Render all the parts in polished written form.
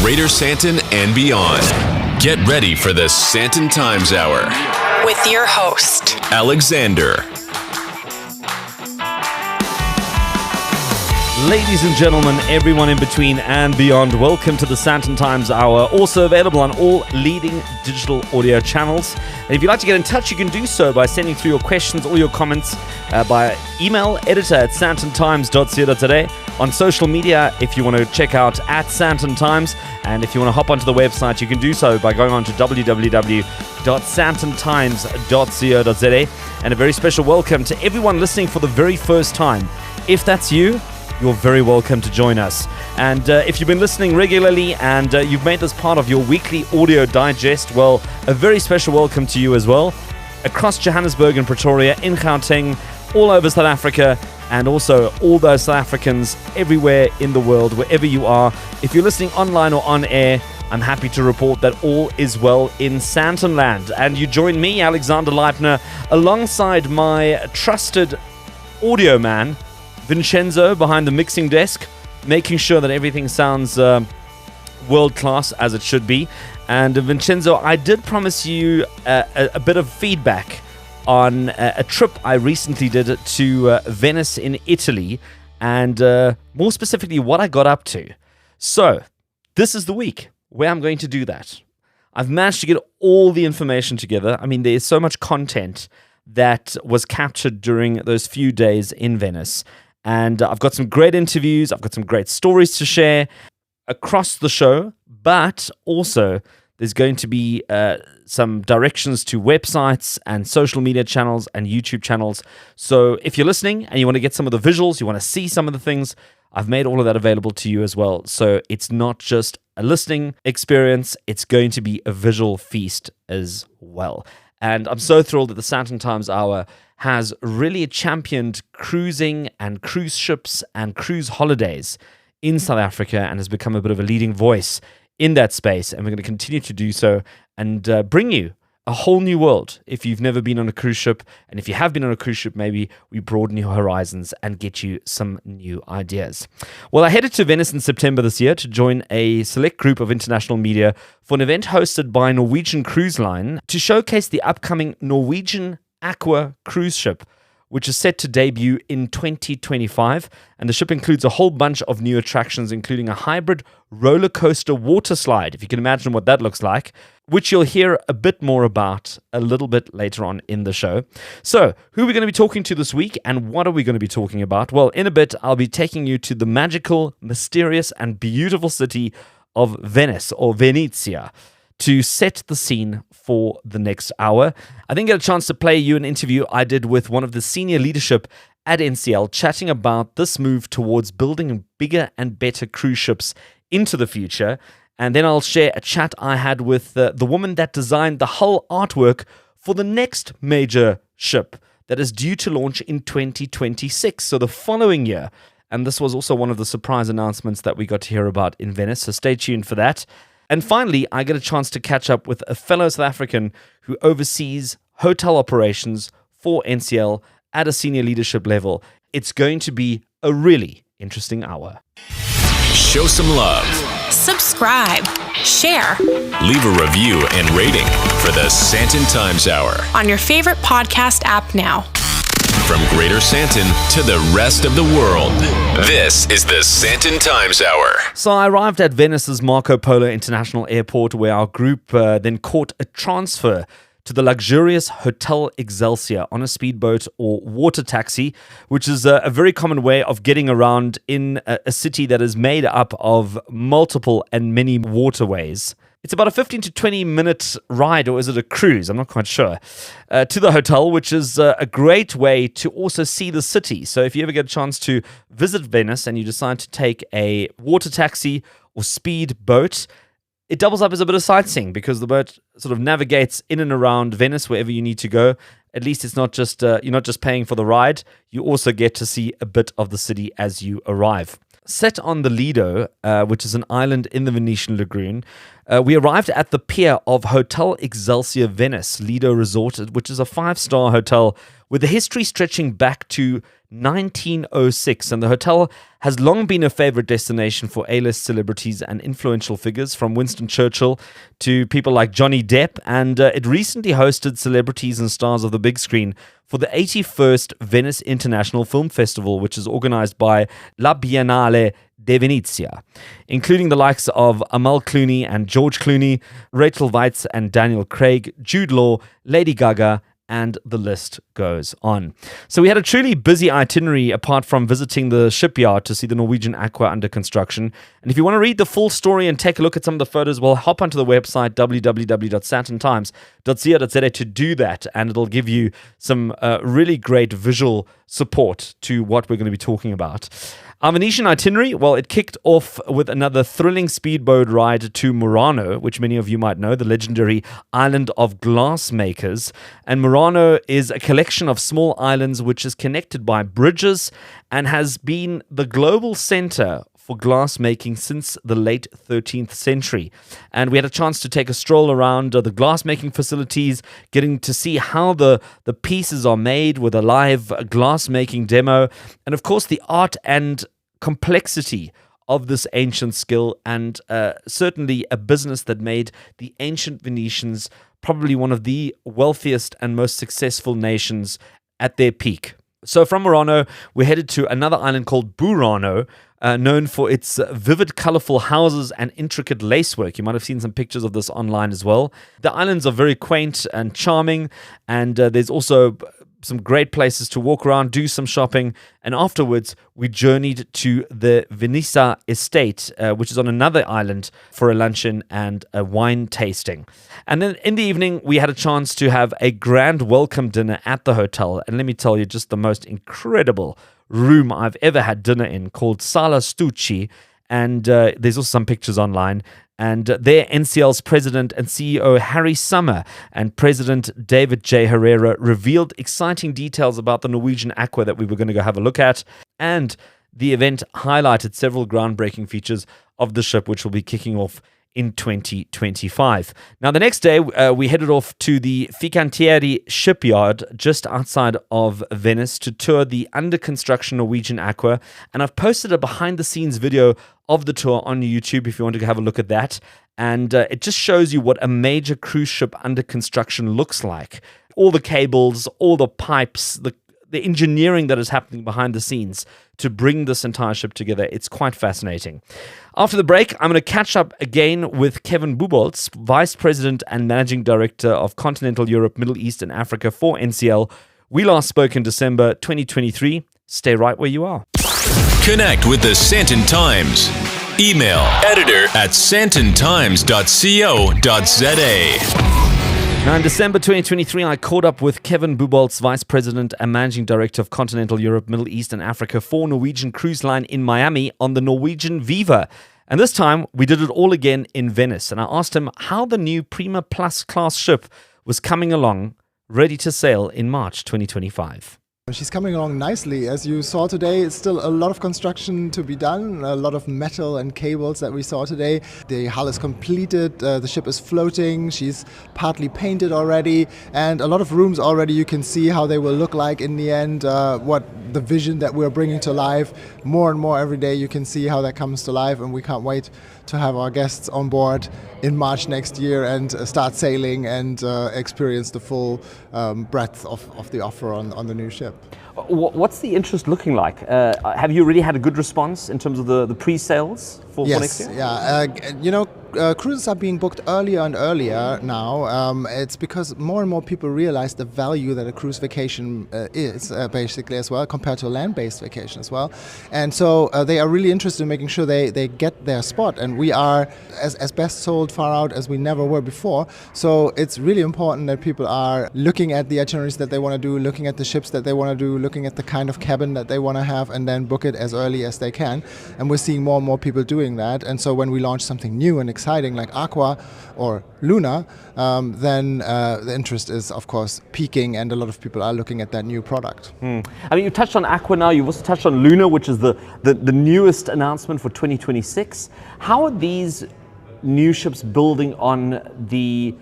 Greater Sandton and beyond. Get ready for the Sandton Times Hour with your host, Alexander. Ladies and gentlemen, everyone in between and beyond, welcome to the Sandton Times Hour, also available on all leading digital audio channels. And if you'd like to get in touch, you can do so by sending through your questions or your comments by email, editor@sandtontimes.co.za. On social media, if you want to check out @Sandton Times, and if you want to hop onto the website, you can do so by going on to www.sandtontimes.co.za. And a very special welcome to everyone listening for the very first time. If that's you, you're very welcome to join us. And if you've been listening regularly and you've made this part of your weekly audio digest, well, a very special welcome to you as well. Across Johannesburg and Pretoria, in Gauteng, all over South Africa, and also all those South Africans everywhere in the world, wherever you are. If you're listening online or on air, I'm happy to report that all is well in Sandtonland. And you join me, Alexander Leipner, alongside my trusted audio man, Vincenzo, behind the mixing desk, making sure that everything sounds world-class as it should be. And Vincenzo, I did promise you a bit of feedback on a trip I recently did to Venice in Italy, and more specifically what I got up to. So, this is the week where I'm going to do that. I've managed to get all the information together. I mean, there's so much content that was captured during those few days in Venice. And I've got some great interviews, I've got some great stories to share across the show, but also there's going to be some directions to websites and social media channels and YouTube channels. So if you're listening and you want to get some of the visuals, you want to see some of the things, I've made all of that available to you as well. So it's not just a listening experience, it's going to be a visual feast as well. And I'm so thrilled that the Sandton Times Hour has really championed cruising and cruise ships and cruise holidays in South Africa and has become a bit of a leading voice in that space. And we're going to continue to do so and bring you a whole new world if you've never been on a cruise ship. And if you have been on a cruise ship, maybe we broaden your horizons and get you some new ideas. Well, I headed to Venice in September this year to join a select group of international media for an event hosted by Norwegian Cruise Line to showcase the upcoming Norwegian Aqua cruise ship, which is set to debut in 2025. And the ship includes a whole bunch of new attractions, including a hybrid roller coaster water slide, if you can imagine what that looks like, which you'll hear a bit more about a little bit later on in the show. So, who are we going to be talking to this week, and what are we going to be talking about? Well, in a bit, I'll be taking you to the magical, mysterious, and beautiful city of Venice, or Venezia, to set the scene for the next hour. I didn't get a chance to play you an interview I did with one of the senior leadership at NCL, chatting about this move towards building bigger and better cruise ships into the future. And then I'll share a chat I had with the woman that designed the hull artwork for the next major ship that is due to launch in 2026, so the following year. And this was also one of the surprise announcements that we got to hear about in Venice, so stay tuned for that. And finally, I get a chance to catch up with a fellow South African who oversees hotel operations for NCL at a senior leadership level. It's going to be a really interesting hour. Show some love. subscribe, share, Leave a review and rating for the Sandton Times Hour on your favorite podcast app now. From Greater Sandton to the rest of the world. This is the Sandton Times Hour. So I arrived at Venice's Marco Polo International Airport, where our group then caught a transfer to the luxurious Hotel Excelsior on a speedboat or water taxi, which is a very common way of getting around in a city that is made up of multiple and many waterways. It's about a 15 to 20 minute ride, or is it a cruise? I'm not quite sure, to the hotel, which is a great way to also see the city. So if you ever get a chance to visit Venice and you decide to take a water taxi or speed boat, it doubles up as a bit of sightseeing because the boat sort of navigates in and around Venice wherever you need to go. At least it's not just you're not just paying for the ride. You also get to see a bit of the city as you arrive. Set on the Lido, which is an island in the Venetian lagoon, we arrived at the pier of Hotel Excelsior Venice Lido Resort, which is a 5-star hotel with the history stretching back to 1906, and the hotel has long been a favorite destination for A-list celebrities and influential figures, from Winston Churchill to people like Johnny Depp, and it recently hosted celebrities and stars of the big screen for the 81st Venice International Film Festival, which is organized by La Biennale de Venezia, including the likes of Amal Clooney and George Clooney, Rachel Weisz and Daniel Craig, Jude Law, Lady Gaga, and the list goes on. So we had a truly busy itinerary apart from visiting the shipyard to see the Norwegian Aqua under construction. And if you want to read the full story and take a look at some of the photos, well, hop onto the website www.sandtontimes.co.za to do that, and it'll give you some really great visual support to what we're going to be talking about. Our Venetian itinerary, well, it kicked off with another thrilling speedboat ride to Murano, which many of you might know, the legendary island of glassmakers. And Murano is a collection of small islands which is connected by bridges and has been the global center for glassmaking since the late 13th century. And we had a chance to take a stroll around the glassmaking facilities, getting to see how the pieces are made with a live glassmaking demo, and of course the art and complexity of this ancient skill, and certainly a business that made the ancient Venetians probably one of the wealthiest and most successful nations at their peak. So from Murano, we headed to another island called Burano, known for its vivid, colorful houses and intricate lacework. You might have seen some pictures of this online as well. The islands are very quaint and charming, and there's also some great places to walk around, do some shopping, and afterwards we journeyed to the Venisa estate, which is on another island, for a luncheon and a wine tasting. And then in the evening we had a chance to have a grand welcome dinner at the hotel, and let me tell you, just the most incredible room I've ever had dinner in, called Sala Stucci, and there's also some pictures online. And there, NCL's president and CEO Harry Summer and President David J. Herrera revealed exciting details about the Norwegian Aqua that we were going to go have a look at. And the event highlighted several groundbreaking features of the ship, which will be kicking off in 2025. Now, the next day, we headed off to the Fincantieri shipyard just outside of Venice to tour the under-construction Norwegian Aqua. And I've posted a behind-the-scenes video of the tour on YouTube if you want to have a look at that. And it just shows you what a major cruise ship under construction looks like. All the cables, all the pipes, the engineering that is happening behind the scenes to bring this entire ship together. It's quite fascinating. After the break, I'm going to catch up again with Kevin Bubolz, Vice President and Managing Director of Continental Europe, Middle East and Africa for NCL. We last spoke in December 2023. Stay right where you are. Connect with the Sandton Times. Email editor@sandtontimes.co.za. Now, in December 2023, I caught up with Kevin Bubolz, Vice President and Managing Director of Continental Europe, Middle East and Africa for Norwegian Cruise Line in Miami on the Norwegian Viva. And this time, we did it all again in Venice. And I asked him how the new Prima Plus Class ship was coming along, ready to sail in March 2025. She's coming along nicely. As you saw today, it's still a lot of construction to be done, a lot of metal and cables that we saw today. The hull is completed, the ship is floating, she's partly painted already, and a lot of rooms already you can see how they will look like in the end, what the vision that we're bringing to life. More and more every day you can see how that comes to life, and we can't wait to have our guests on board in March next year and start sailing and experience the full breadth of the offer on the new ship. What's the interest looking like? Have you already had a good response in terms of the pre-sales for next year? Yeah. Cruises are being booked earlier and earlier now. It's because more and more people realize the value that a cruise vacation is basically as well, compared to a land-based vacation as well. And so they are really interested in making sure they get their spot. And we are as best sold far out as we never were before. So it's really important that people are looking at the itineraries that they want to do, looking at the ships that they want to do, looking at the kind of cabin that they want to have, and then book it as early as they can. And we're seeing more and more people doing that. And so when we launch something new and exciting like Aqua or Luna, then the interest is, of course, peaking, and a lot of people are looking at that new product. I mean, you touched on Aqua now, you've also touched on Luna, which is the newest announcement for 2026. How are these new ships building on the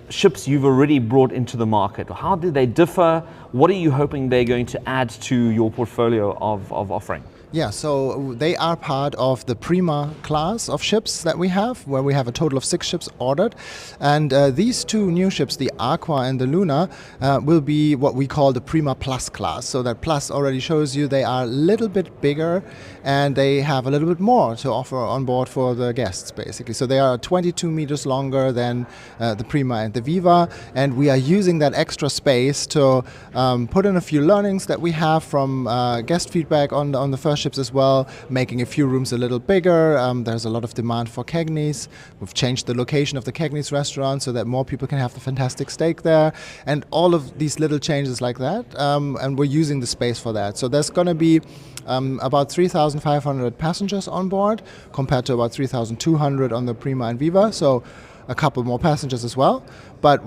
ships you've already brought into the market? How do they differ? What are you hoping they're going to add to your portfolio of offering? Yeah, so they are part of the Prima class of ships that we have, where we have a total of 6 ships ordered. And these 2 new ships, the Aqua and the Luna, will be what we call the Prima Plus Class. So that plus already shows you they are a little bit bigger and they have a little bit more to offer on board for the guests, basically. So they are 22 meters longer than the Prima and the Viva. And we are using that extra space to put in a few learnings that we have from guest feedback on the first ships as well, making a few rooms a little bigger. There's a lot of demand for Kegnis. We've changed the location of the Kegnis restaurant so that more people can have the fantastic steak there, and all of these little changes like that, and we're using the space for that. So there's going to be about 3,500 passengers on board compared to about 3,200 on the Prima and Viva, so a couple more passengers as well, but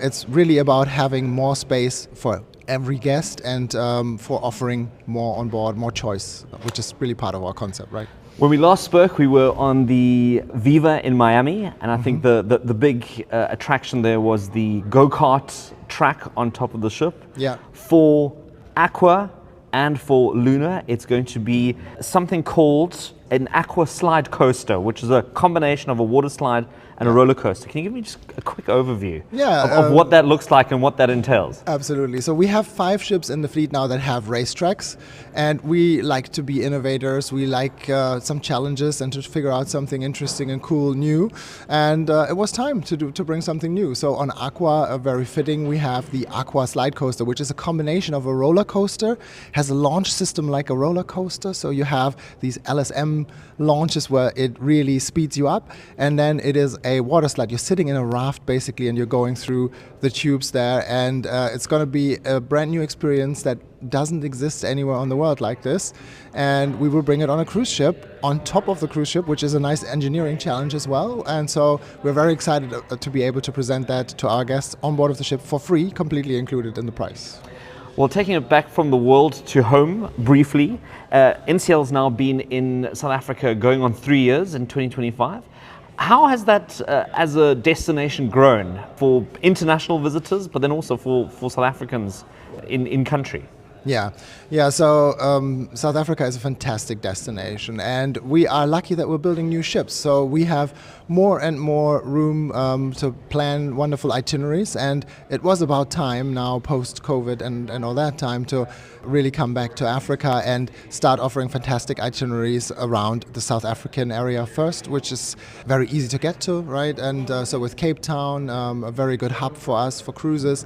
it's really about having more space for every guest and for offering more on board, more choice, which is really part of our concept, right? When we last spoke, we were on the Viva in Miami, and I think the big attraction there was the go-kart track on top of the ship. Yeah. For Aqua and for Luna, it's going to be something called an Aqua slide coaster, which is a combination of a water slide and a roller coaster. Can you give me just a quick overview of what that looks like and what that entails? Absolutely. So we have 5 ships in the fleet now that have racetracks, and we like to be innovators. We like some challenges and to figure out something interesting and cool new. And it was time to bring something new. So on Aqua, very fitting, we have the Aqua slide coaster, which is a combination of a roller coaster, has a launch system like a roller coaster. So you have these LSM launches where it really speeds you up, and then it is a water slide. You're sitting in a raft basically, and you're going through the tubes there, and it's going to be a brand new experience that doesn't exist anywhere on the world like this. And we will bring it on a cruise ship, on top of the cruise ship, which is a nice engineering challenge as well. And so we're very excited to be able to present that to our guests on board of the ship for free, completely included in the price. Well, taking it back from the world to home briefly, NCL's now been in South Africa going on 3 years in 2025. How has that as a destination grown for international visitors, but then also for South Africans in country? Yeah. So South Africa is a fantastic destination, and we are lucky that we're building new ships. So we have more and more room to plan wonderful itineraries, and it was about time now, post-COVID and all that time, to really come back to Africa and start offering fantastic itineraries around the South African area first, which is very easy to get to, right? And so with Cape Town, a very good hub for us for cruises.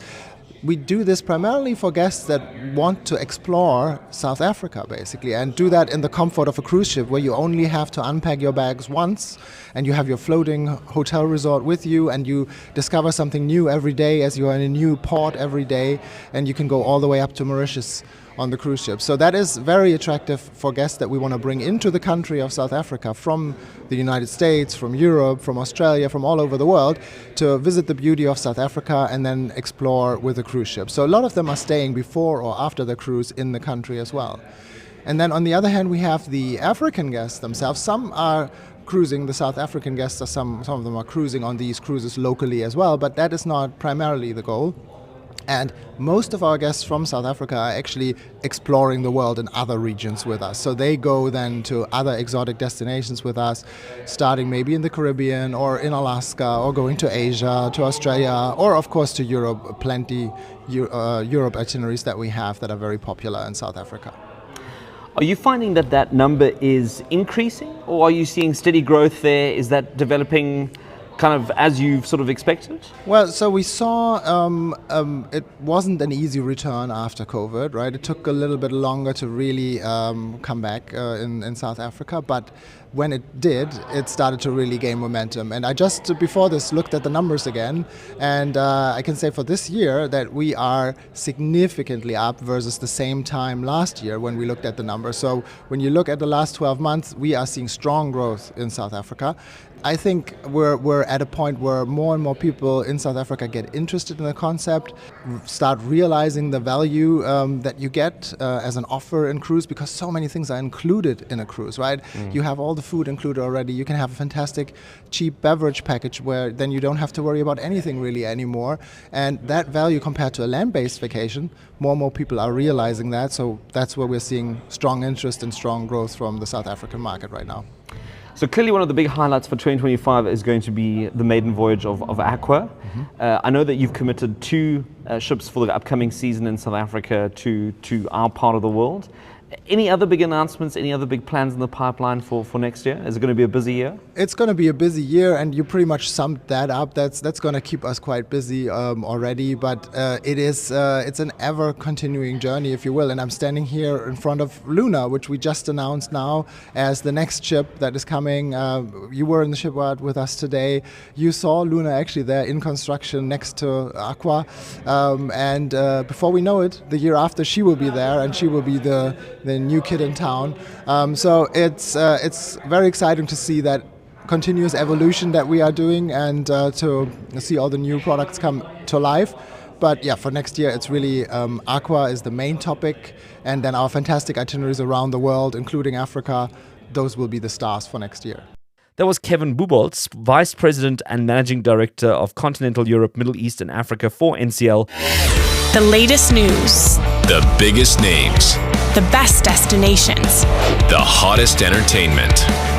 We do this primarily for guests that want to explore South Africa, basically, and do that in the comfort of a cruise ship where you only have to unpack your bags once and you have your floating hotel resort with you, and you discover something new every day as you are in a new port every day, and you can go all the way up to Mauritius on the cruise ship. So that is very attractive for guests that we want to bring into the country of South Africa from the United States, from Europe, from Australia, from all over the world, to visit the beauty of South Africa and then explore with a cruise ship. So a lot of them are staying before or after the cruise in the country as well. And then on the other hand, we have the African guests themselves. Some are cruising, the South African guests, some of them are cruising on these cruises locally as well, but that is not primarily the goal. And most of our guests from South Africa are actually exploring the world in other regions with us. So they go then to other exotic destinations with us, starting maybe in the Caribbean or in Alaska, or going to Asia, to Australia, or of course to Europe. Plenty Europe itineraries that we have that are very popular in South Africa. Are you finding that number is increasing, or are you seeing steady growth there? Is that developing kind of as you've sort of expected? Well, so we saw it wasn't an easy return after COVID, right? It took a little bit longer to really come back in South Africa, but when it did, it started to really gain momentum. And I just, before this, looked at the numbers again, and I can say for this year that we are significantly up versus the same time last year when we looked at the numbers. So when you look at the last 12 months, we are seeing strong growth in South Africa. I think we're at a point where more and more people in South Africa get interested in the concept, start realizing the value that you get as an offer in cruise, because so many things are included in a cruise, right? You have all the food included already. You can have a fantastic cheap beverage package where then you don't have to worry about anything really anymore. And that value compared to a land-based vacation, more and more people are realizing that. So that's where we're seeing strong interest and strong growth from the South African market right now. So clearly one of the big highlights for 2025 is going to be the maiden voyage of Aqua. I know that you've committed 2 ships for the upcoming season in South Africa to our part of the world. Any other big announcements, any other big plans in the pipeline for next year? Is it going to be a busy year? It's going to be a busy year, and you pretty much summed that up. That's going to keep us quite busy already, but it's an ever continuing journey, if you will. And I'm standing here in front of Luna, which we just announced now as the next ship that is coming. You were in the shipyard with us today. You saw Luna actually there in construction next to Aqua, and before we know it, the year after she will be there, and she will be the new kid in town. So it's very exciting to see that continuous evolution that we are doing, and to see all the new products come to life. But yeah, for next year, it's really Aqua is the main topic, and then our fantastic itineraries around the world, including Africa, those will be the stars for next year. That was Kevin Bubolz, Vice President and Managing Director of Continental Europe, Middle East and Africa for NCL. The latest news, The biggest names, the best destinations. the hottest entertainment.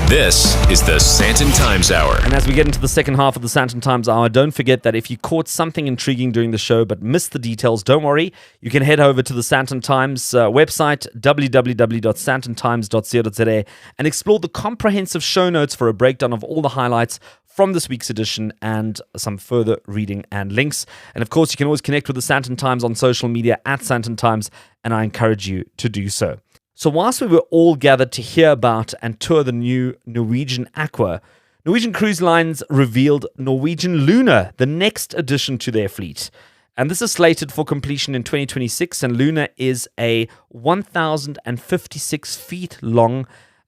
This is the Sandton Times Hour. And as we get into the second half of the Sandton Times Hour, don't forget that if you caught something intriguing during the show but missed the details, don't worry. You can head over to the Sandton Times website, www.sandtontimes.co.za, and explore the comprehensive show notes for a breakdown of all the highlights from this week's edition and some further reading and links. And of course, you can always connect with the Sandton Times on social media at Sandton Times, and I encourage you to do so. So whilst we were all gathered to hear about and tour the new Norwegian Aqua, Norwegian Cruise Lines revealed Norwegian Luna, the next addition to their fleet. And this is slated for completion in 2026, and Luna is a 1,056 feet long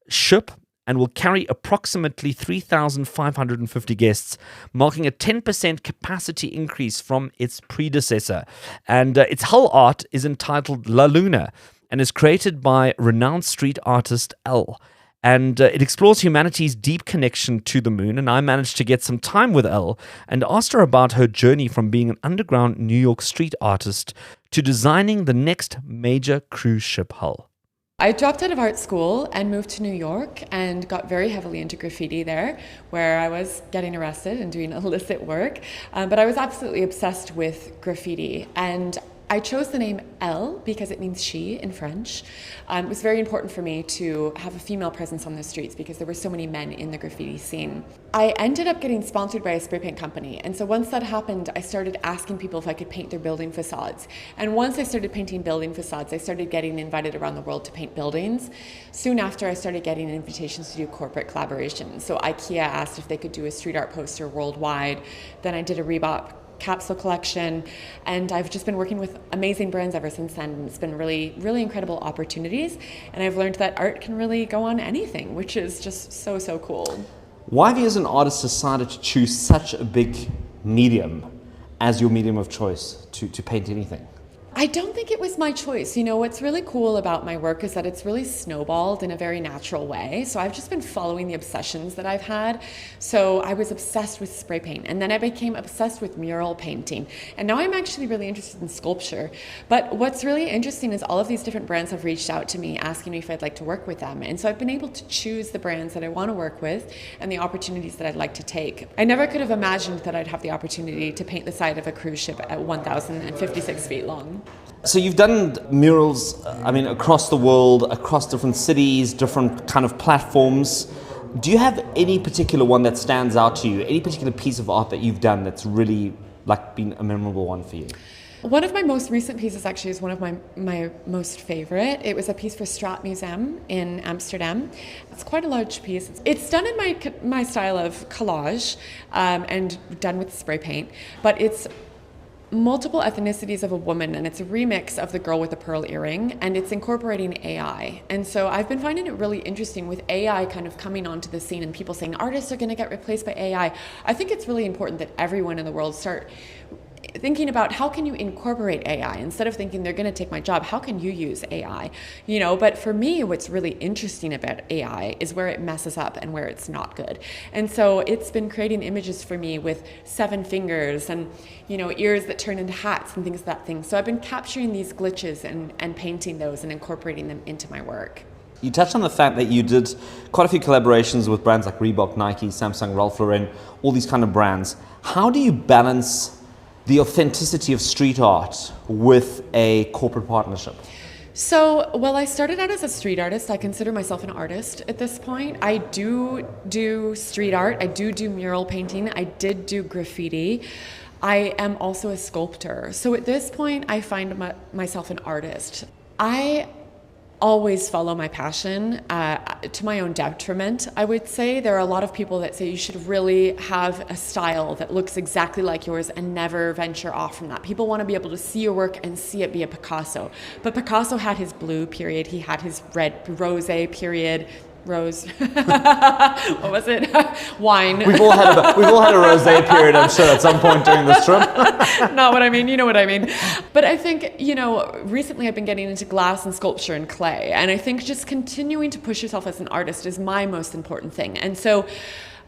ship and will carry approximately 3,550 guests, marking a 10% capacity increase from its predecessor. And its hull art is entitled La Luna and is created by renowned street artist ELLE. And it explores humanity's deep connection to the moon. And I managed to get some time with ELLE and asked her about her journey from being an underground New York street artist to designing the next major cruise ship hull. I dropped out of art school and moved to New York and got very heavily into graffiti there, where I was getting arrested and doing illicit work. But I was absolutely obsessed with graffiti. And I chose the name Elle because it means she in French. It was very important for me to have a female presence on the streets because there were so many men in the graffiti scene. I ended up getting sponsored by a spray paint company. And so once that happened, I started asking people if I could paint their building facades. And once I started painting building facades, I started getting invited around the world to paint buildings. Soon after, I started getting invitations to do corporate collaborations. So IKEA asked if they could do a street art poster worldwide. Then I did a Reebok capsule collection, and I've just been working with amazing brands ever since then. It's been really, really incredible opportunities, and I've learned that art can really go on anything, which is just so, so cool. Why have you as an artist decided to choose such a big medium as your medium of choice to paint anything? I don't think it was my choice. You know, what's really cool about my work is that it's really snowballed in a very natural way. So I've just been following the obsessions that I've had. So I was obsessed with spray paint, and then I became obsessed with mural painting. And now I'm actually really interested in sculpture. But what's really interesting is all of these different brands have reached out to me asking me if I'd like to work with them. And so I've been able to choose the brands that I want to work with and the opportunities that I'd like to take. I never could have imagined that I'd have the opportunity to paint the side of a cruise ship at 1,056 feet long. So you've done murals, across the world, across different cities, different kind of platforms. Do you have any particular one that stands out to you? Any particular piece of art that you've done that's really been a memorable one for you? One of my most recent pieces actually is one of my most favorite. It was a piece for Straat Museum in Amsterdam. It's quite a large piece. It's done in my style of collage and done with spray paint, but it's multiple ethnicities of a woman, and it's a remix of the girl with the pearl earring, and it's incorporating AI. And so I've been finding it really interesting with AI kind of coming onto the scene and people saying artists are going to get replaced by AI. I think it's really important that everyone in the world start thinking about how can you incorporate AI instead of thinking they're going to take my job. How can you use AI? But for me, what's really interesting about AI is where it messes up and where it's not good. And so it's been creating images for me with 7 fingers and ears that turn into hats and things that thing. So I've been capturing these glitches and painting those and incorporating them into my work. You touched on the fact that you did quite a few collaborations with brands like Reebok, Nike, Samsung, Ralph Lauren, all these kind of brands. How do you balance the authenticity of street art with a corporate partnership? So, I started out as a street artist. I consider myself an artist at this point. I do street art. I do mural painting. I did do graffiti. I am also a sculptor. So at this point, I find myself an artist. I always follow my passion to my own detriment, I would say. There are a lot of people that say you should really have a style that looks exactly like yours and never venture off from that. People want to be able to see your work and see it be a Picasso. But Picasso had his blue period, he had his red rosé period. Rose. What was it? Wine. We've all had a rosé period, I'm sure, at some point during this trip. Not what I mean. You know what I mean. But I think, recently I've been getting into glass and sculpture and clay. And I think just continuing to push yourself as an artist is my most important thing. And so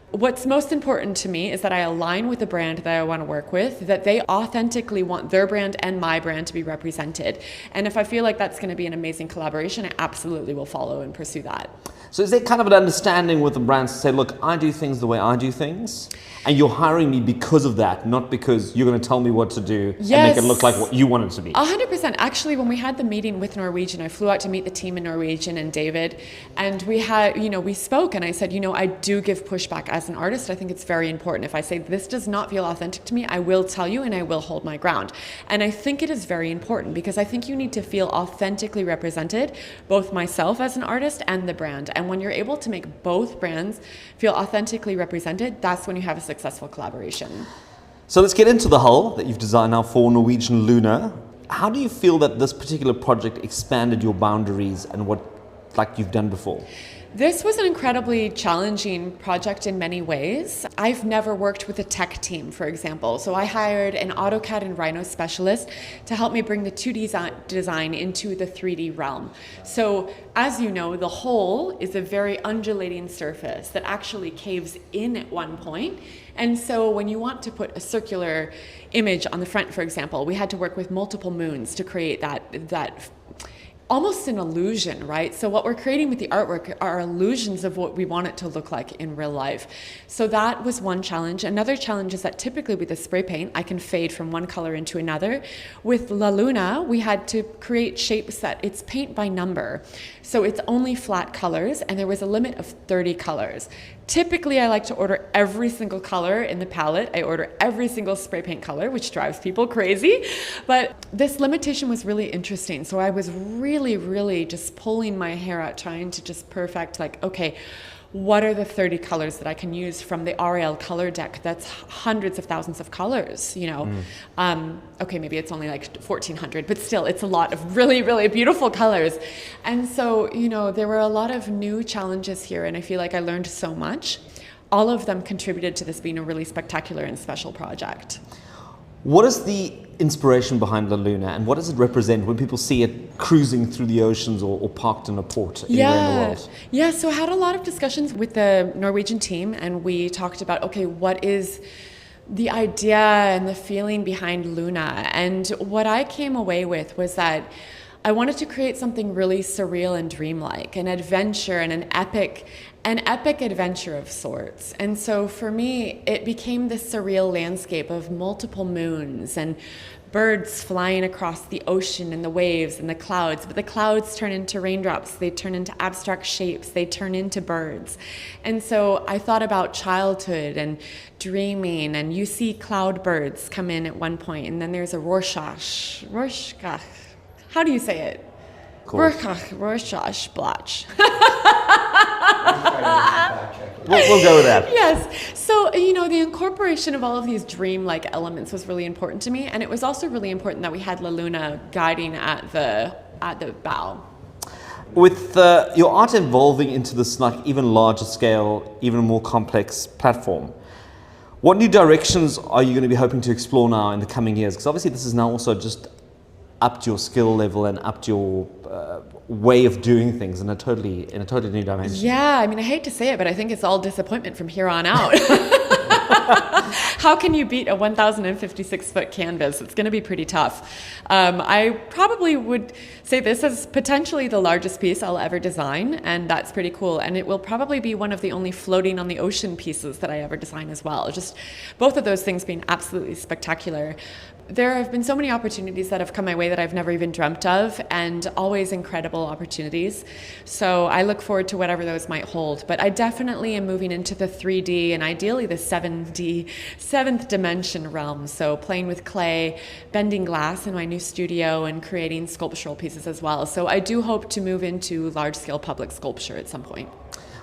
what's most important to me is that I align with the brand that I want to work with, that they authentically want their brand and my brand to be represented. And if I feel like that's going to be an amazing collaboration, I absolutely will follow and pursue that. So is there kind of an understanding with the brands to say, look, I do things the way I do things, and you're hiring me because of that, not because you're going to tell me what to do and make it look like what you want it to be? 100%. Actually, when we had the meeting with Norwegian, I flew out to meet the team in Norwegian and David, and we had, we spoke, and I said, I do give pushback as an artist. I think it's very important. If I say this does not feel authentic to me, I will tell you and I will hold my ground. And I think it is very important because I think you need to feel authentically represented, both myself as an artist and the brand. And when you're able to make both brands feel authentically represented, that's when you have a successful collaboration. So let's get into the hull that you've designed now for Norwegian Luna. How do you feel that this particular project expanded your boundaries and what you've done before? This was an incredibly challenging project in many ways. I've never worked with a tech team, for example. So I hired an AutoCAD and Rhino specialist to help me bring the 2D design into the 3D realm. So as you know, the hull is a very undulating surface that actually caves in at one point. And so when you want to put a circular image on the front, for example, we had to work with multiple moons to create that almost an illusion, right? So what we're creating with the artwork are illusions of what we want it to look like in real life. So that was one challenge. Another challenge is that typically with a spray paint, I can fade from one color into another. With La Luna, we had to create shapes that it's paint by number. So it's only flat colors, and there was a limit of 30 colors. Typically, I like to order every single color in the palette. I order every single spray paint color, which drives people crazy. But this limitation was really interesting. So I was really just pulling my hair out, trying to just perfect, okay, what are the 30 colors that I can use from the RL color deck? That's hundreds of thousands of colors, Okay, maybe it's only 1,400, but still, it's a lot of really beautiful colors. And so, there were a lot of new challenges here, and I feel like I learned so much. All of them contributed to this being a really spectacular and special project. What is the inspiration behind La Luna, and what does it represent when people see it cruising through the oceans or parked in a port anywhere in the world? Yeah, so I had a lot of discussions with the Norwegian team, and we talked about, okay, what is the idea and the feeling behind Luna? And what I came away with was that I wanted to create something really surreal and dreamlike, an adventure and an epic adventure of sorts. And so for me, it became this surreal landscape of multiple moons and birds flying across the ocean and the waves and the clouds. But the clouds turn into raindrops, they turn into abstract shapes, they turn into birds. And so I thought about childhood and dreaming, and you see cloud birds come in at one point, and then there's a Rorschach. How do you say it? Rorschach Blotch. We'll go with that. Yes. So, the incorporation of all of these dream-like elements was really important to me. And it was also really important that we had La Luna guiding at the bow. With your art evolving into this even larger scale, even more complex platform, What new directions are you going to be hoping to explore now in the coming years? Because obviously this is now also just upped your skill level and upped your way of doing things in a totally new dimension. Yeah, I mean, I hate to say it, but I think it's all disappointment from here on out. How can you beat a 1,056-foot canvas? It's going to be pretty tough. I probably would say this is potentially the largest piece I'll ever design, and that's pretty cool. And it will probably be one of the only floating on the ocean pieces that I ever design as well. Just both of those things being absolutely spectacular. There have been so many opportunities that have come my way that I've never even dreamt of, and always incredible opportunities. So I look forward to whatever those might hold. But I definitely am moving into the 3D and ideally the 7D, seventh dimension realm. So playing with clay, bending glass in my new studio, and creating sculptural pieces as well. So I do hope to move into large-scale public sculpture at some point.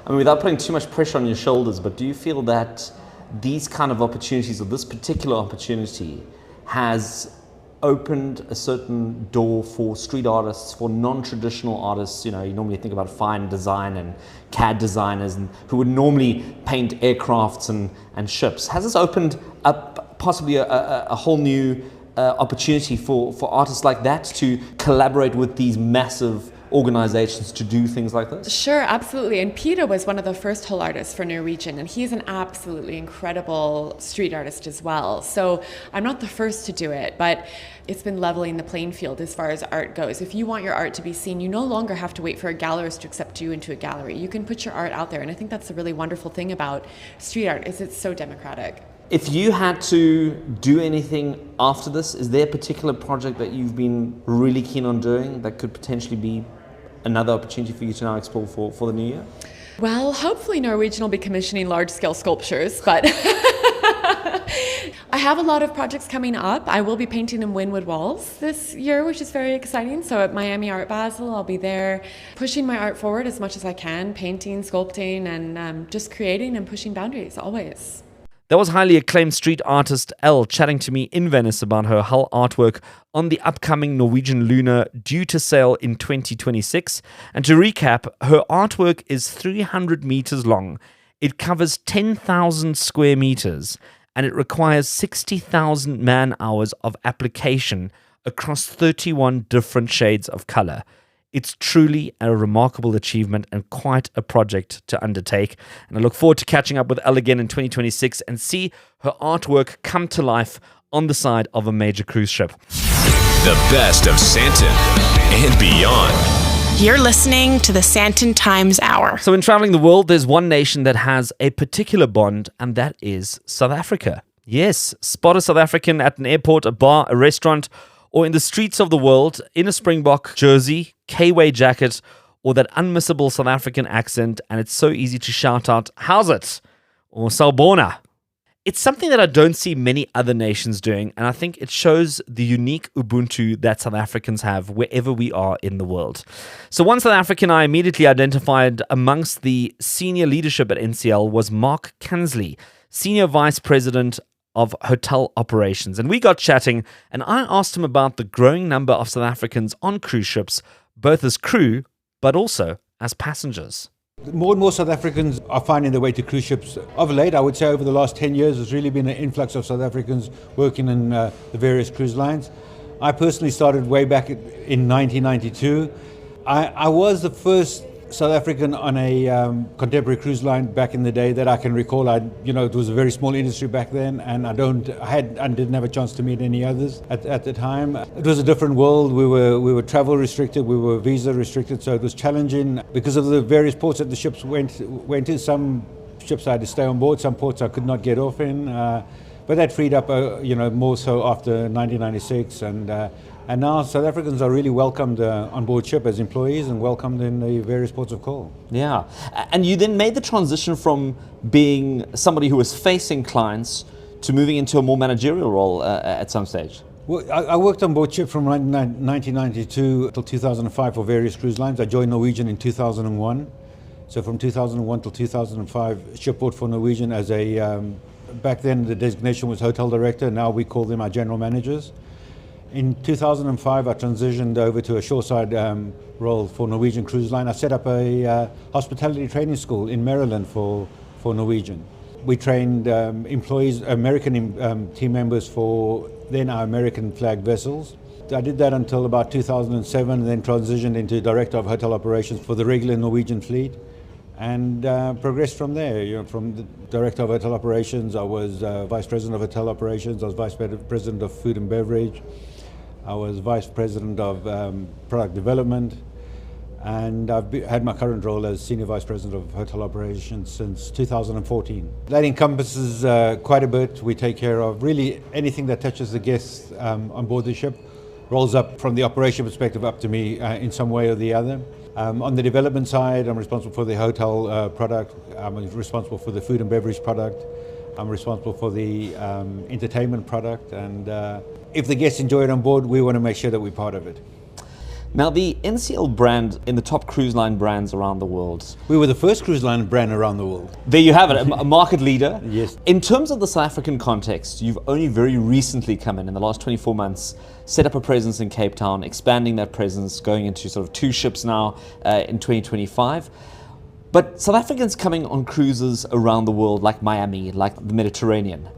I mean, without putting too much pressure on your shoulders, but do you feel that these kind of opportunities, or this particular opportunity, has opened a certain door for street artists, for non-traditional artists? You know, you normally think about fine design and CAD designers and who would normally paint aircrafts and ships. Has this opened up possibly a whole new opportunity for artists like that to collaborate with these massive organizations to do things like this? Sure, absolutely. And Peter was one of the first hull artists for Norwegian, and he's an absolutely incredible street artist as well. So I'm not the first to do it, but it's been leveling the playing field as far as art goes. If you want your art to be seen, you no longer have to wait for a gallerist to accept you into a gallery. You can put your art out there, and I think that's the really wonderful thing about street art, is it's so democratic. If you had to do anything after this, is there a particular project that you've been really keen on doing that could potentially be another opportunity for you to now explore for the new year? Well, hopefully Norwegian will be commissioning large-scale sculptures, but I have a lot of projects coming up. I will be painting in Wynwood walls this year, which is very exciting. So at Miami Art Basel, I'll be there pushing my art forward as much as I can, painting, sculpting, and just creating and pushing boundaries, always. That was highly acclaimed street artist ELLE chatting to me in Venice about her hull artwork on the upcoming Norwegian Luna, due to sail in 2026. And to recap, her artwork is 300 meters long. It covers 10,000 square meters, and it requires 60,000 man-hours of application across 31 different shades of color. It's truly a remarkable achievement and quite a project to undertake. And I look forward to catching up with ELLE again in 2026 and see her artwork come to life on the side of a major cruise ship. The best of Sandton and beyond. You're listening to the Sandton Times Hour. So in traveling the world, there's one nation that has a particular bond, and that is South Africa. Yes, spot a South African at an airport, a bar, a restaurant, or in the streets of the world, in a Springbok jersey, K-Way jacket, or that unmissable South African accent, and it's so easy to shout out, "How's it?" or "Sawubona." It's something that I don't see many other nations doing, and I think it shows the unique Ubuntu that South Africans have wherever we are in the world. So one South African I immediately identified amongst the senior leadership at NCL was Mark Kansley, Senior Vice President of Hotel Operations. And we got chatting, and I asked him about the growing number of South Africans on cruise ships, both as crew, but also as passengers. More and more South Africans are finding their way to cruise ships. Of late, I would say over the last 10 years, there's really been an influx of South Africans working in the various cruise lines. I personally started way back in 1992. I was the first South African on a contemporary cruise line back in the day that I can recall. It was a very small industry back then, and I didn't have a chance to meet any others at the time. It was a different world. We were travel restricted, we were visa restricted, so it was challenging because of the various ports that the ships went to. Some ships I had to stay on board, some ports I could not get off in. But that freed up, more so after 1996, and now South Africans are really welcomed on board ship as employees and welcomed in the various ports of call. Yeah, and you then made the transition from being somebody who was facing clients to moving into a more managerial role at some stage. Well, I worked on board ship from 1992 till 2005 for various cruise lines. I joined Norwegian in 2001. So from 2001 till 2005, shipboard for Norwegian as a, back then the designation was hotel director, now we call them our general managers. In 2005, I transitioned over to a shoreside role for Norwegian Cruise Line. I set up a hospitality training school in Maryland for Norwegian. We trained employees, American team members for then our American flag vessels. I did that until about 2007 and then transitioned into Director of Hotel Operations for the regular Norwegian fleet and progressed from there. You know, from the Director of Hotel Operations, I was Vice President of Hotel Operations, I was Vice President of Food and Beverage, I was Vice President of Product Development, and I've had my current role as Senior Vice President of Hotel Operations since 2014. That encompasses quite a bit. We take care of really anything that touches the guests on board the ship, rolls up from the operation perspective up to me in some way or the other. On the development side, I'm responsible for the hotel product, I'm responsible for the food and beverage product, I'm responsible for the entertainment product, and if the guests enjoy it on board, we want to make sure that we're part of it. Now, the NCL brand in the top cruise line brands around the world. We were the first cruise line brand around the world. There you have it, a market leader. Yes. In terms of the South African context, you've only very recently come in the last 24 months, set up a presence in Cape Town, expanding that presence, going into sort of 2 ships now in 2025. But South Africans coming on cruises around the world, like Miami, like the Mediterranean.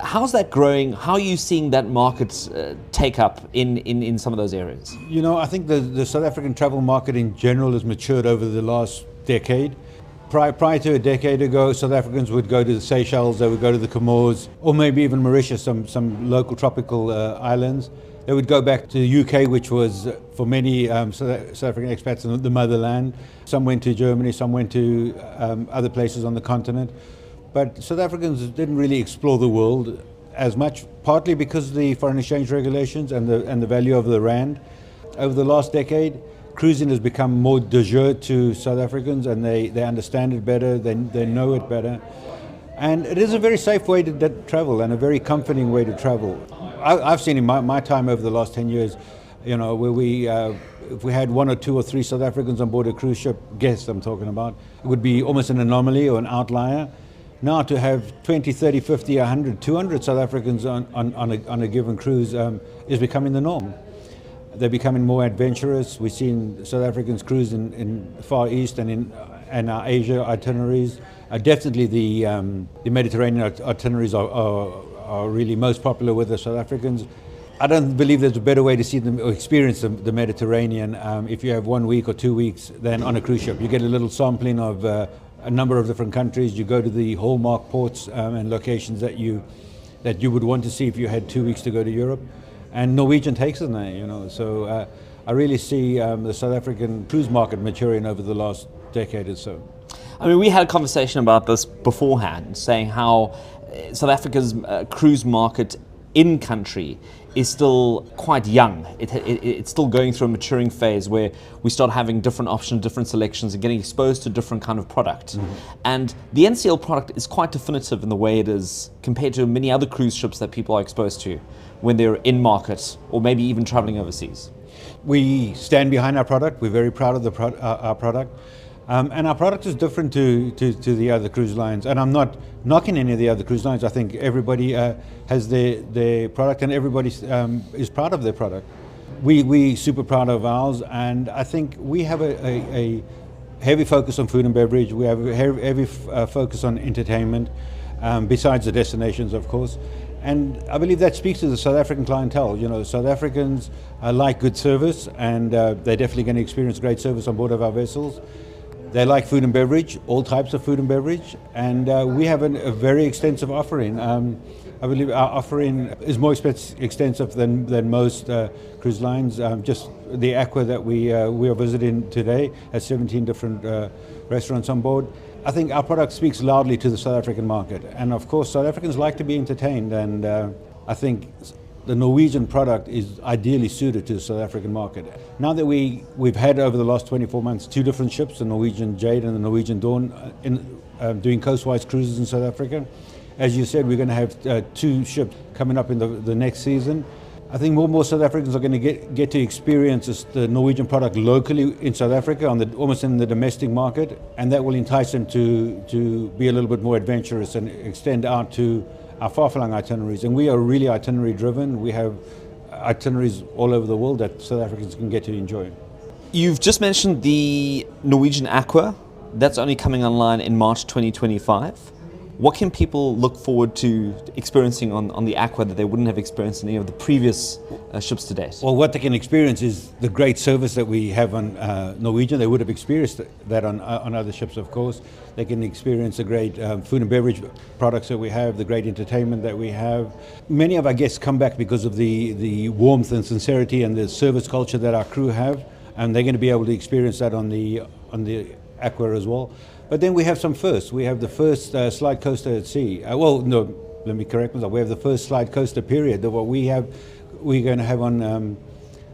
How's that growing? How are you seeing that market take up in some of those areas? You know, I think the South African travel market in general has matured over the last decade. Prior to a decade ago, South Africans would go to the Seychelles, they would go to the Comores, or maybe even Mauritius, some local tropical islands. They would go back to the UK, which was for many South African expats the motherland. Some went to Germany, some went to other places on the continent. But South Africans didn't really explore the world as much, partly because of the foreign exchange regulations and the value of the rand. Over the last decade, cruising has become more de jure to South Africans, and they understand it better, they know it better. And it is a very safe way to travel and a very comforting way to travel. I've seen in my time over the last 10 years, you know, where if we had 1 or 2 or 3 South Africans on board a cruise ship, guests I'm talking about, it would be almost an anomaly or an outlier. Now to have 20, 30, 50, 100, 200 South Africans on a given cruise is becoming the norm. They're becoming more adventurous. We've seen South Africans cruise in Far East and in our Asia itineraries. Definitely the Mediterranean itineraries are really most popular with the South Africans. I don't believe there's a better way to see them or experience the Mediterranean if you have 1 week or 2 weeks than on a cruise ship. You get a little sampling of a number of different countries. You go to the hallmark ports and locations that you would want to see if you had 2 weeks to go to Europe. And Norwegian takes in there, you know. So I really see the South African cruise market maturing over the last decade or so. I mean, we had a conversation about this beforehand, saying how South Africa's cruise market in country is still quite young. It's still going through a maturing phase where we start having different options, different selections, and getting exposed to different kind of product. Mm-hmm. And the NCL product is quite definitive in the way it is compared to many other cruise ships that people are exposed to when they're in market or maybe even traveling overseas. We stand behind our product. We're very proud of our product. And our product is different to the other cruise lines. And I'm not knocking any of the other cruise lines. I think everybody has their product, and everybody is proud of their product. We super proud of ours, and I think we have a heavy focus on food and beverage. We have a heavy focus on entertainment, besides the destinations, of course. And I believe that speaks to the South African clientele. You know, South Africans like good service, and they're definitely going to experience great service on board of our vessels. They like food and beverage, all types of food and beverage, and we have a very extensive offering. I believe our offering is more extensive than most cruise lines. Just the Aqua that we are visiting today has 17 different restaurants on board. I think our product speaks loudly to the South African market, and of course South Africans like to be entertained, and I think the Norwegian product is ideally suited to the South African market. Now that we've had over the last 24 months 2 different ships, the Norwegian Jade and the Norwegian Dawn, doing coastwise cruises in South Africa. As you said, we're going to have 2 ships coming up in the next season. I think more and more South Africans are going to get to experience the Norwegian product locally in South Africa, almost in the domestic market, and that will entice them to be a little bit more adventurous and extend out to our far-flung itineraries. And we are really itinerary driven. We have itineraries all over the world that South Africans can get to enjoy. You've just mentioned the Norwegian Aqua. That's only coming online in March 2025. What can people look forward to experiencing on the Aqua that they wouldn't have experienced in any of the previous ships to date? Well, what they can experience is the great service that we have on Norwegian. They would have experienced that on other ships, of course. They can experience the great food and beverage products that we have, the great entertainment that we have. Many of our guests come back because of the warmth and sincerity and the service culture that our crew have, and they're going to be able to experience that on the Aqua as well. But then we have some firsts. We have the first slide coaster at sea. Let me correct myself. We have the first slide coaster period. We're going to have on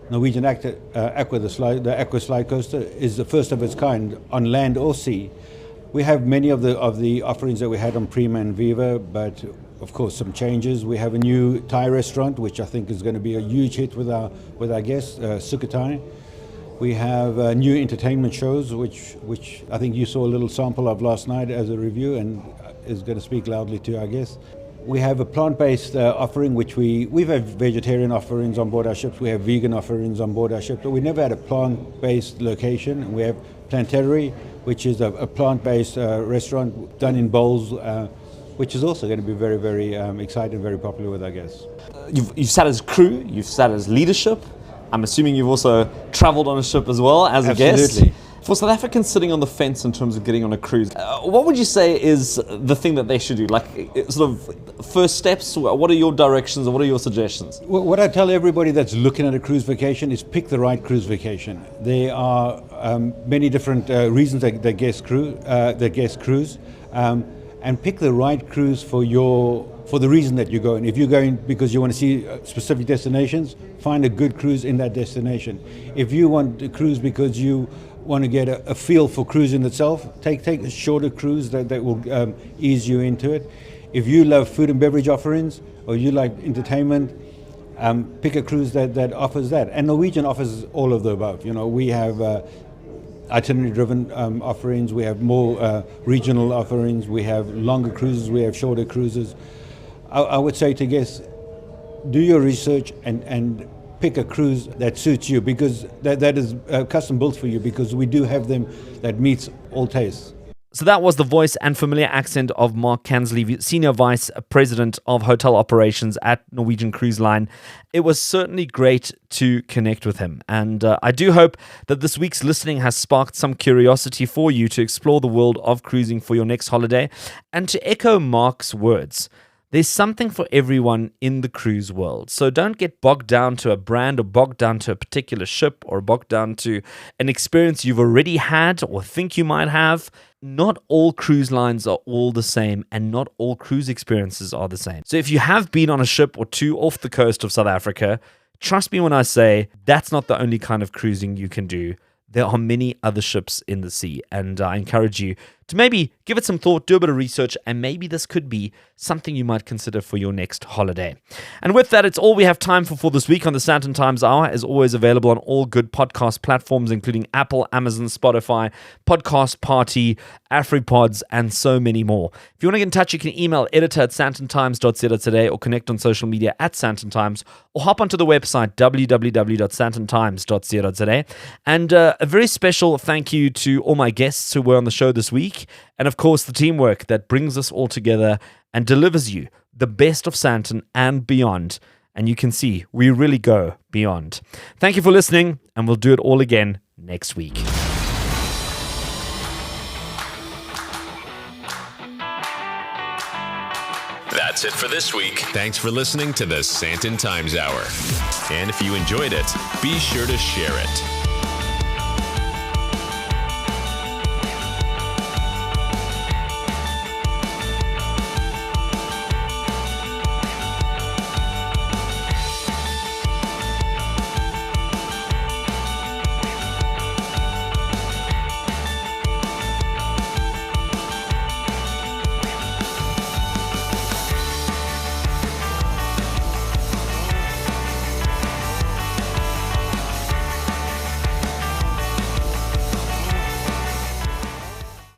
Norwegian Aqua, the Aqua slide coaster is the first of its kind on land or sea. We have many of the offerings that we had on Prima and Viva, but of course some changes. We have a new Thai restaurant, which I think is going to be a huge hit with our guests, Sukhothai. We have new entertainment shows, which I think you saw a little sample of last night as a review, and is going to speak loudly to our guests. We have a plant-based offering, which we've had vegetarian offerings on board our ships. We have vegan offerings on board our ships, but we never had a plant-based location. We have Planetary, which is a plant-based restaurant done in Bubolz, which is also going to be very, very exciting and very popular with our guests. You've sat as crew, you've sat as leadership. I'm assuming you've also traveled on a ship as well as a guest. Absolutely. For South Africans sitting on the fence in terms of getting on a cruise, what would you say is the thing that they should do? Like sort of first steps, what are your directions or what are your suggestions? Well, what I tell everybody that's looking at a cruise vacation is pick the right cruise vacation. There are many different reasons that guests cruise, and pick the right cruise for the reason that you're going. If you're going because you want to see specific destinations, find a good cruise in that destination. If you want to cruise because you want to get a feel for cruising itself, take a shorter cruise that will ease you into it. If you love food and beverage offerings or you like entertainment, pick a cruise that offers that. And Norwegian offers all of the above. You know, we have itinerary-driven offerings, we have more regional offerings, we have longer cruises, we have shorter cruises. I would say to guests, do your research and pick a cruise that suits you, because that is custom built for you, because we do have them that meets all tastes. So that was the voice and familiar accent of Mark Kansley, Senior Vice President of Hotel Operations at Norwegian Cruise Line. It was certainly great to connect with him. And I do hope that this week's listening has sparked some curiosity for you to explore the world of cruising for your next holiday. And to echo Mark's words, there's something for everyone in the cruise world. So don't get bogged down to a brand or bogged down to a particular ship or bogged down to an experience you've already had or think you might have. Not all cruise lines are all the same, and not all cruise experiences are the same. So if you have been on a ship or two off the coast of South Africa, trust me when I say that's not the only kind of cruising you can do. There are many other ships in the sea, and I encourage you to maybe give it some thought, do a bit of research, and maybe this could be something you might consider for your next holiday. And with that, it's all we have time for this week on the Sandton Times Hour, as always available on all good podcast platforms, including Apple, Amazon, Spotify, Podcast Party, AfriPods, and so many more. If you want to get in touch, you can email editor@sandtontimes.co.za or connect on social media @Sandton Times, or hop onto the website www.sandtontimes.co.za. And a very special thank you to all my guests who were on the show this week. And of course, the teamwork that brings us all together and delivers you the best of Sandton and beyond. And you can see we really go beyond. Thank you for listening, and we'll do it all again next week. That's it for this week. Thanks for listening to the Sandton Times Hour. And if you enjoyed it, be sure to share it.